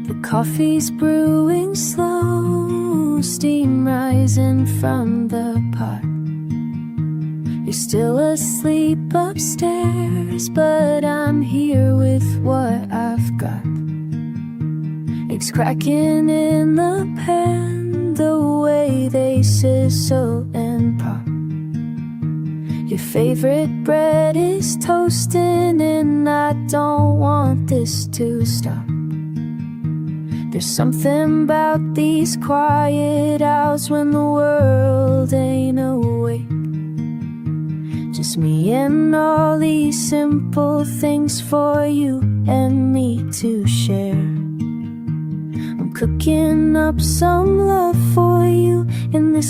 The coffee's brewing slow, steam rising from the pot. You're still asleep upstairs, but I'm here with what I've got. Eggs cracking in the pan, the way they sizzle and pop. Your favorite bread is toasting, and I don't want this to stop. There's something about these quiet hours when the world ain't awake. Just me and all these simple things for you and me to share. I'm cooking up some love for you in this